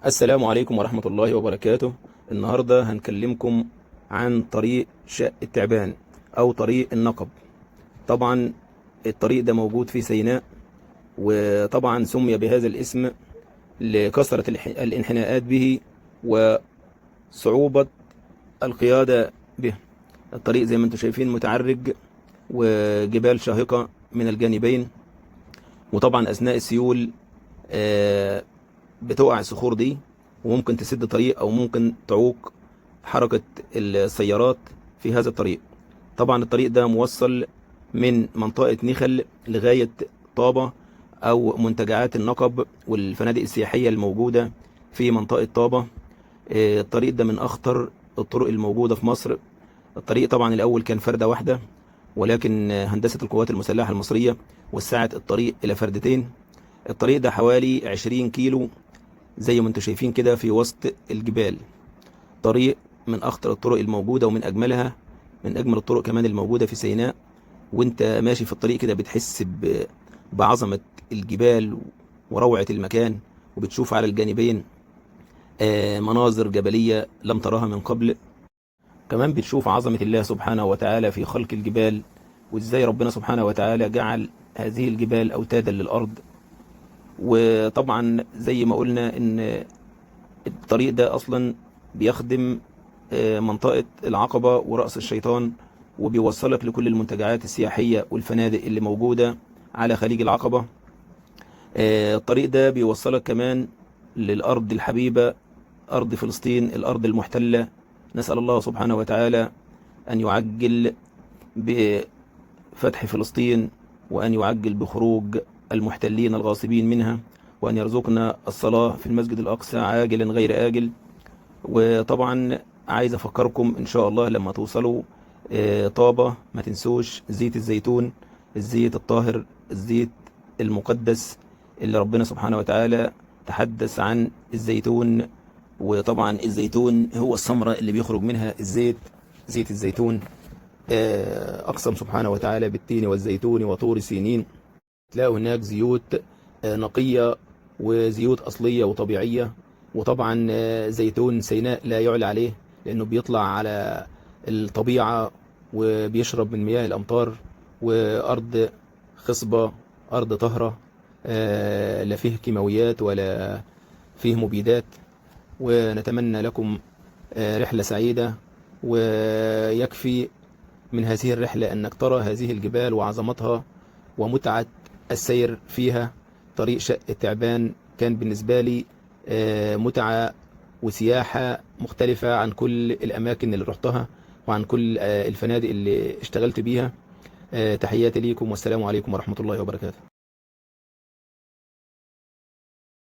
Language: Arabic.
السلام عليكم ورحمة الله وبركاته. النهاردة هنكلمكم عن طريق شق التعبان أو طريق النقب. طبعا الطريق ده موجود في سيناء، وطبعا سمي بهذا الاسم لكثرة الانحناءات به وصعوبة القيادة به. الطريق زي ما انتم شايفين متعرج وجبال شاهقة من الجانبين، وطبعا أثناء السيول بتقع الصخور دي وممكن تسد طريق او ممكن تعوق حركة السيارات في هذا الطريق. طبعا الطريق ده موصل من منطقة نخل لغاية طابة او منتجعات النقب والفنادق السياحية الموجودة في منطقة طابة. الطريق ده من اخطر الطرق الموجودة في مصر. الطريق طبعا الاول كان فردة واحدة، ولكن هندسة القوات المسلحة المصرية وسعت الطريق الى فردتين. الطريق ده حوالي 20 كيلو زي ما انتم شايفين كده في وسط الجبال. طريق من اخطر الطرق الموجودة ومن اجملها، من اجمل الطرق كمان الموجودة في سيناء. وانت ماشي في الطريق كده بتحس بعظمة الجبال وروعة المكان، وبتشوف على الجانبين مناظر جبلية لم تراها من قبل. كمان بتشوف عظمة الله سبحانه وتعالى في خلق الجبال، وازاي ربنا سبحانه وتعالى جعل هذه الجبال اوتادا للارض. وطبعا زي ما قلنا ان الطريق ده اصلا بيخدم منطقة العقبة ورأس الشيطان، وبيوصلك لكل المنتجعات السياحية والفنادق اللي موجودة على خليج العقبة. الطريق ده بيوصلك كمان للأرض الحبيبة، أرض فلسطين، الأرض المحتلة. نسأل الله سبحانه وتعالى أن يعجل بفتح فلسطين، وأن يعجل بخروج المحتلين الغاصبين منها، وأن يرزقنا الصلاة في المسجد الأقصى عاجلا غير آجل. وطبعا عايز أفكركم إن شاء الله لما توصلوا طابة ما تنسوش زيت الزيتون، الزيت الطاهر، الزيت المقدس اللي ربنا سبحانه وتعالى تحدث عن الزيتون. وطبعا الزيتون هو الثمرة اللي بيخرج منها الزيت، زيت الزيتون. أقسم سبحانه وتعالى بالتين والزيتون وطور سينين. تلاقوا هناك زيوت نقية وزيوت أصلية وطبيعية. وطبعا زيتون سيناء لا يعلى عليه، لأنه بيطلع على الطبيعة وبيشرب من مياه الأمطار، وأرض خصبة، أرض طهرة، لا فيه كيماويات ولا فيه مبيدات. ونتمنى لكم رحلة سعيدة، ويكفي من هذه الرحلة أنك ترى هذه الجبال وعظمتها ومتعة السير فيها. طريق شق التعبان كان بالنسبة لي متعة وسياحة مختلفة عن كل الأماكن اللي رحتها وعن كل الفنادق اللي اشتغلت بيها. تحياتي ليكم والسلام عليكم ورحمة الله وبركاته.